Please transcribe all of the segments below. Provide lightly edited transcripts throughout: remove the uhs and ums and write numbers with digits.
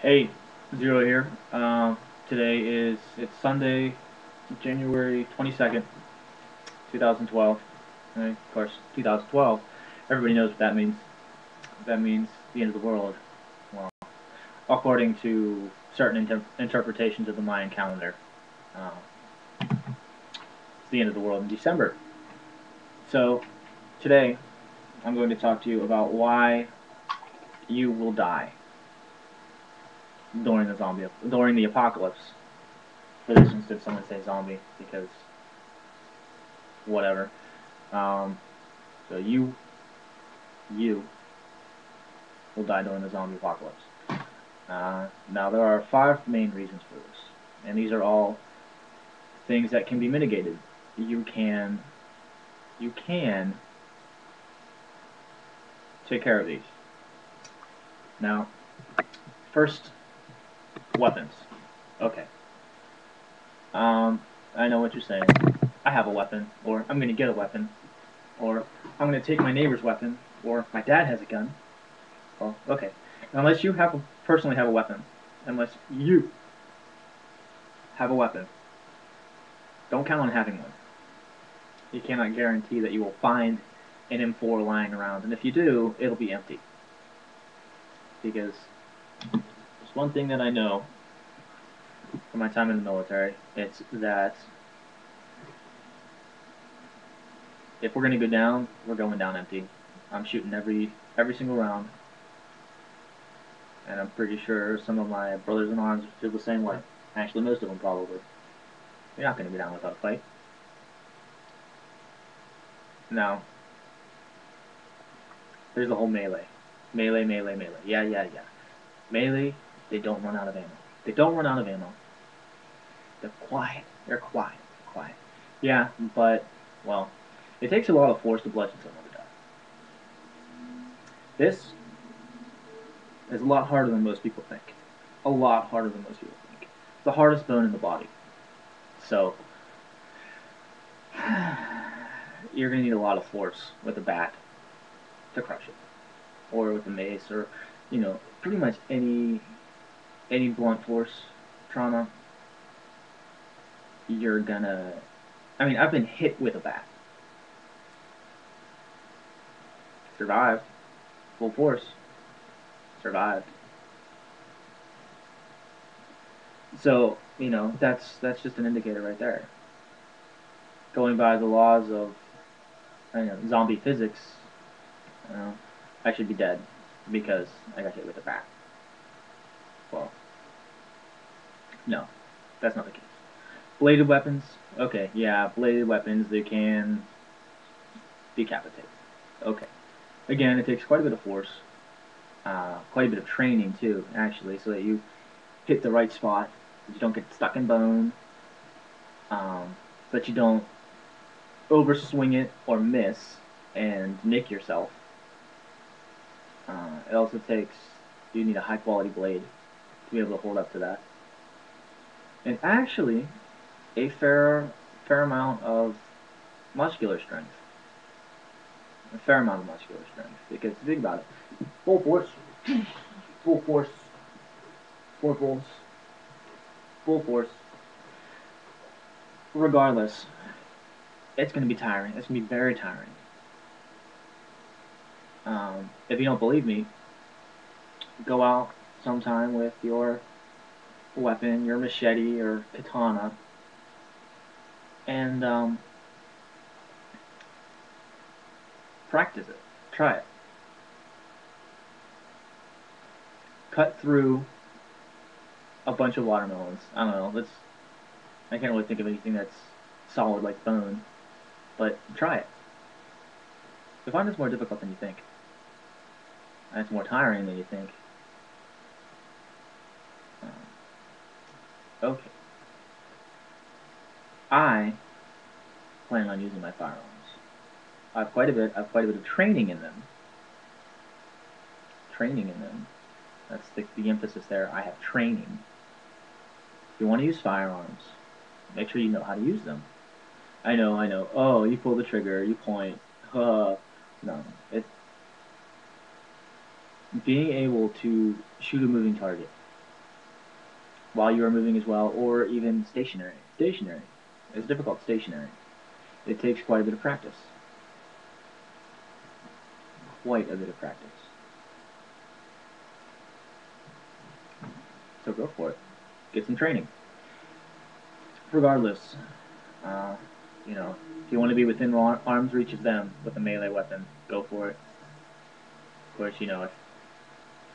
Hey, Zero here. Today it's Sunday, January 22nd, 2012. And of course, 2012. Everybody knows what that means. That means the end of the world. Well, according to certain interpretations of the Mayan calendar, it's the end of the world in December. So today, I'm going to talk to you about why you will die during the apocalypse. For this instance, I'm going to say zombie because whatever. Um, so you will die during the zombie apocalypse. Now there are five main reasons for this, and these are all things that can be mitigated. You can you can take care of these. Now, first, weapons. Okay. I know what you're saying. I have a weapon, or I'm gonna get a weapon, or I'm gonna take my neighbor's weapon, or my dad has a gun. Well, okay. Unless you personally have a weapon, unless you have a weapon, don't count on having one. You cannot guarantee that you will find an M4 lying around, and if you do, it'll be empty. Because there's one thing that I know from my time in the military, it's that if we're gonna go down, we're going down empty. I'm shooting every single round, and I'm pretty sure some of my brothers in arms feel the same way. Actually, most of them probably. You're not gonna go down without a fight. Now, there's the whole melee. Melee, melee, melee. Yeah, yeah, yeah. Melee, they don't run out of ammo. They don't run out of ammo. They're quiet. They're quiet. Quiet. Yeah, but, well, it takes a lot of force to bludgeon someone to death. This is a lot harder than most people think. A lot harder than most people think. It's the hardest bone in the body. So, you're going to need a lot of force with a bat to crush it. Or with a mace, or, pretty much any blunt force trauma, you're gonna. I mean, I've been hit with a bat. Survived. Full force. Survived. So, that's just an indicator right there. Going by the laws of zombie physics, I should be dead because I got hit with a bat. Well, no, that's not the case. Bladed weapons, okay, yeah, bladed weapons, they can decapitate. Okay. Again, it takes quite a bit of force, quite a bit of training too, actually, so that you hit the right spot, that you don't get stuck in bone, that you don't overswing it or miss and nick yourself. It also takes, you need a high quality blade to be able to hold up to that. And actually, a fair amount of muscular strength. A fair amount of muscular strength. Because think about it. Full force, full force, full force, full force. Regardless, it's going to be tiring. It's going to be very tiring. If you don't believe me, go out sometime with your weapon, your machete or katana, and practice it. Try it. Cut through a bunch of watermelons. I don't know. I can't really think of anything that's solid like bone, but try it. You'll find it's more difficult than you think, and it's more tiring than you think. Okay. I plan on using my firearms. I have quite a bit of training in them. Training in them. That's the emphasis there. I have training. If you want to use firearms, make sure you know how to use them. I know, I know. Oh, you pull the trigger, you point. No, it's being able to shoot a moving target. while you are moving as well, or even stationary. Stationary is difficult. Stationary. It takes quite a bit of practice. Quite a bit of practice. So go for it. Get some training. Regardless, uh, if you want to be within arm's reach of them with a melee weapon, go for it. Of course, if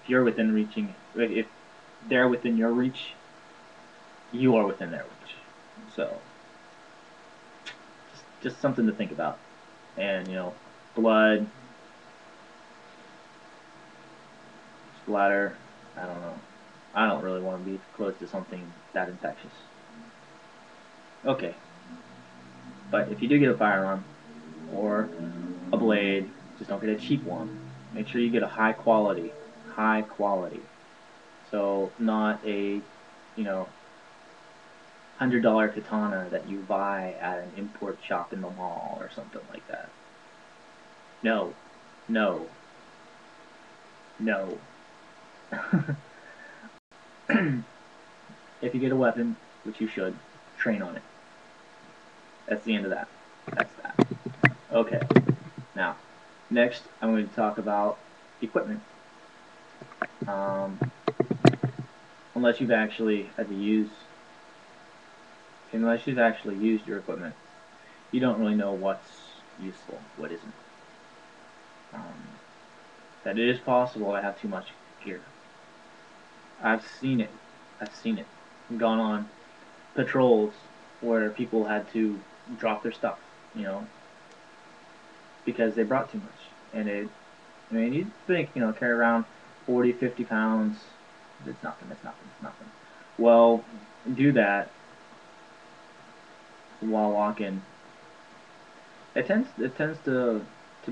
you're within reaching, if they're within your reach, you are within their reach. So, just something to think about. And blood, splatter. I don't know. I don't really want to be close to something that infectious. Okay, but if you do get a firearm or a blade, just don't get a cheap one. Make sure you get a high quality. So not a, $100 katana that you buy at an import shop in the mall or something like that. No, no, no. If you get a weapon, which you should, train on it. That's the end of that. That's that. Okay. Now, next I'm going to talk about equipment. Um, unless you've actually used your equipment, you don't really know what's useful, what isn't. Um, that it is possible to have too much gear. I've seen it. I've gone on patrols where people had to drop their stuff, because they brought too much. And you'd think, carry around 40, 50 pounds. It's nothing. Well, do that while walking. It tends to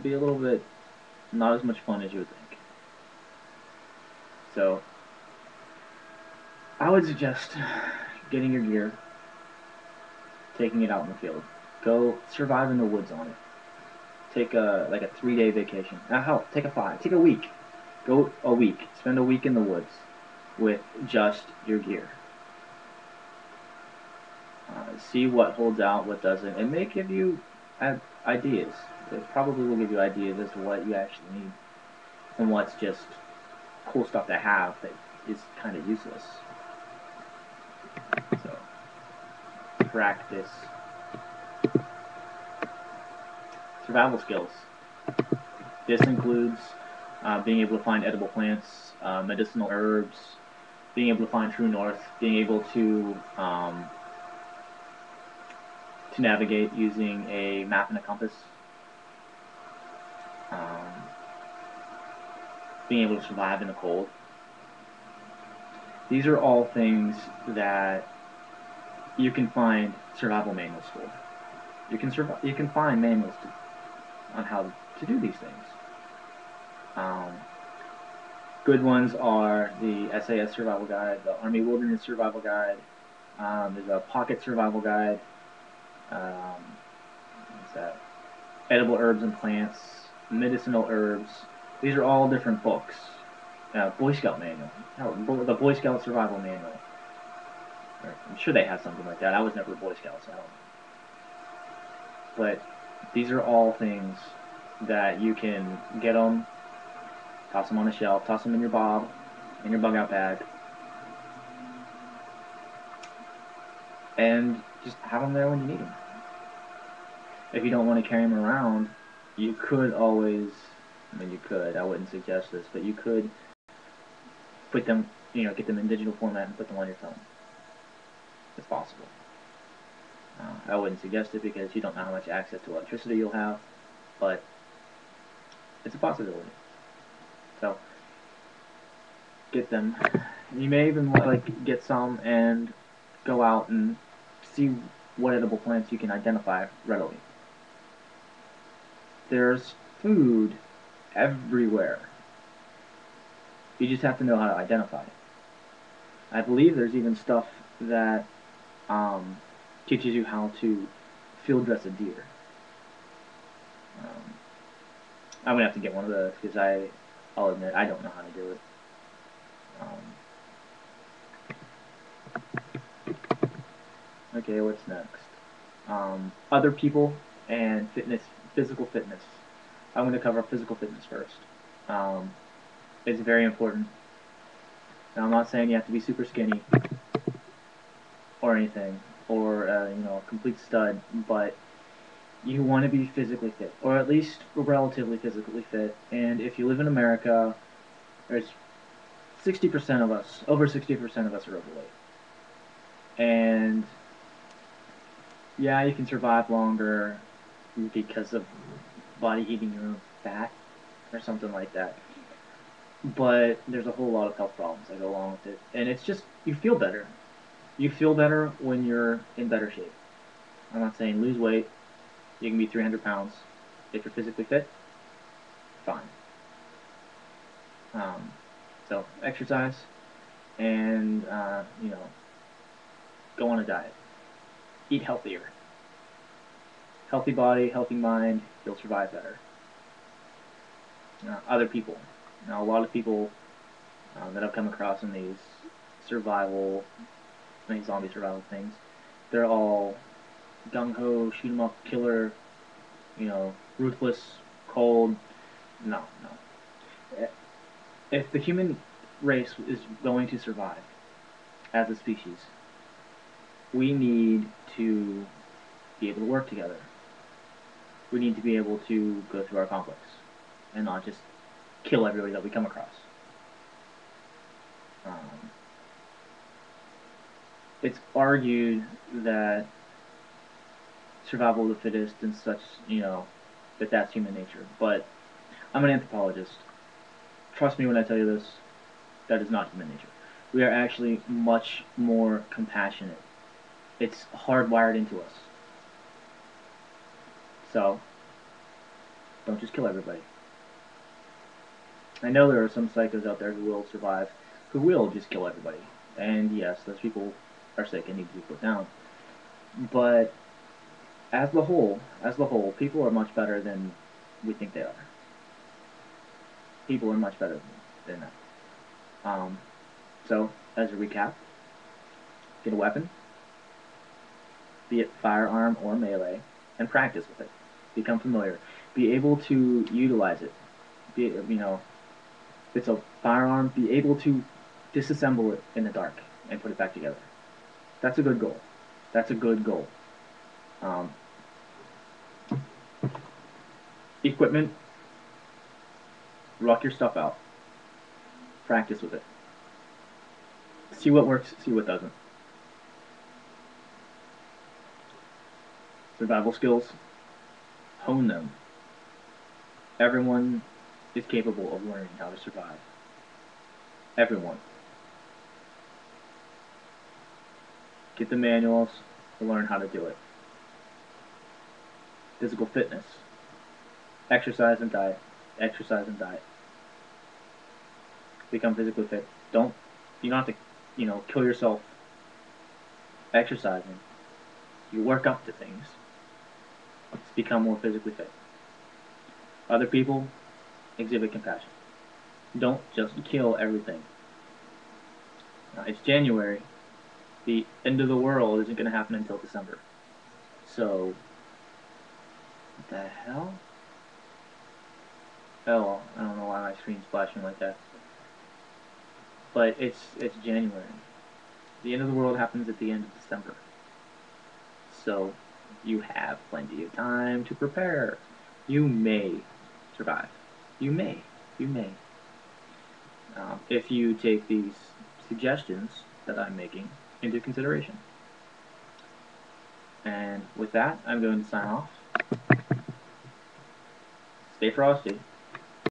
be a little bit not as much fun as you would think. So I would suggest getting your gear, taking it out in the field. Go survive in the woods on it. Take a 3-day vacation. Hell, take a week. Go a week. Spend a week in the woods with just your gear. See what holds out, what doesn't. It may give you ideas. It probably will give you ideas as to what you actually need and what's just cool stuff to have that is kind of useless. So, practice. Survival skills. This includes being able to find edible plants, medicinal herbs, being able to find true north, being able to navigate using a map and a compass, um, being able to survive in the cold. These are all things that you can find survival manuals for. You can find manuals on how to do these things. Good ones are the SAS Survival Guide, the Army Wilderness Survival Guide. There's a Pocket Survival Guide. What's that? Edible herbs and plants, medicinal herbs. These are all different books. Boy Scout manual. The Boy Scout Survival Manual. I'm sure they have something like that. I was never a Boy Scout, so I don't know. But these are all things that you can get them, toss them on a shelf, toss them in your in your bug out bag, and just have them there when you need them. If you don't want to carry them around, you could always, I wouldn't suggest this, but you could put them, get them in digital format and put them on your phone. It's possible. I wouldn't suggest it because you don't know how much access to electricity you'll have, but it's a possibility. So, get them. You may even get some and go out and see what edible plants you can identify readily. There's food everywhere. You just have to know how to identify it. I believe there's even stuff that teaches you how to field dress a deer. I'm gonna have to get one of those because I'll admit I don't know how to do it. Okay, what's next? Other people and fitness, physical fitness. I'm going to cover physical fitness first. Um, it's very important. Now, I'm not saying you have to be super skinny or anything, or a complete stud, but you want to be physically fit, or at least relatively physically fit. And if you live in America, there's 60% of us, over 60% of us are overweight. And yeah, you can survive longer because of body eating your own fat or something like that. But there's a whole lot of health problems that go along with it. And it's just, you feel better. You feel better when you're in better shape. I'm not saying lose weight. You can be 300 pounds. If you're physically fit, fine. Um, so exercise and, go on a diet. Eat healthier. Healthy body, healthy mind, you'll survive better. Other people. Now, a lot of people that I've come across in these survival, these zombie survival things, they're all gung ho, shoot 'em up, killer, ruthless, cold. No, no. If the human race is going to survive as a species, we need to be able to work together. We need to be able to go through our conflicts and not just kill everybody that we come across. Um, it's argued that survival of the fittest and such, that that's human nature. But I'm an anthropologist. Trust me when I tell you this, that is not human nature. We are actually much more compassionate. It's hardwired into us. So, don't just kill everybody. I know there are some psychos out there who will survive, who will just kill everybody. And yes, those people are sick and need to be put down. But as the whole, people are much better than we think they are. People are much better than that. So, as a recap, get a weapon, be it firearm or melee, and practice with it. Become familiar. Be able to utilize it. If it's a firearm, be able to disassemble it in the dark and put it back together. That's a good goal. That's a good goal. Um, Equipment, rock your stuff out. Practice with it. See what works, see what doesn't. Survival skills, hone them. Everyone is capable of learning how to survive. Everyone. Get the manuals to learn how to do it. Physical fitness. Exercise and diet. Exercise and diet. Become physically fit. You don't have to, kill yourself exercising. You work up to things. Just become more physically fit. Other people, exhibit compassion. Don't just kill everything. It's January. The end of the world isn't going to happen until December. So, what the hell? Oh, well, I don't know why my screen's flashing like that. But it's January. The end of the world happens at the end of December. So, you have plenty of time to prepare. You may survive. You may. You may. If you take these suggestions that I'm making into consideration. And with that, I'm going to sign off. Stay frosty.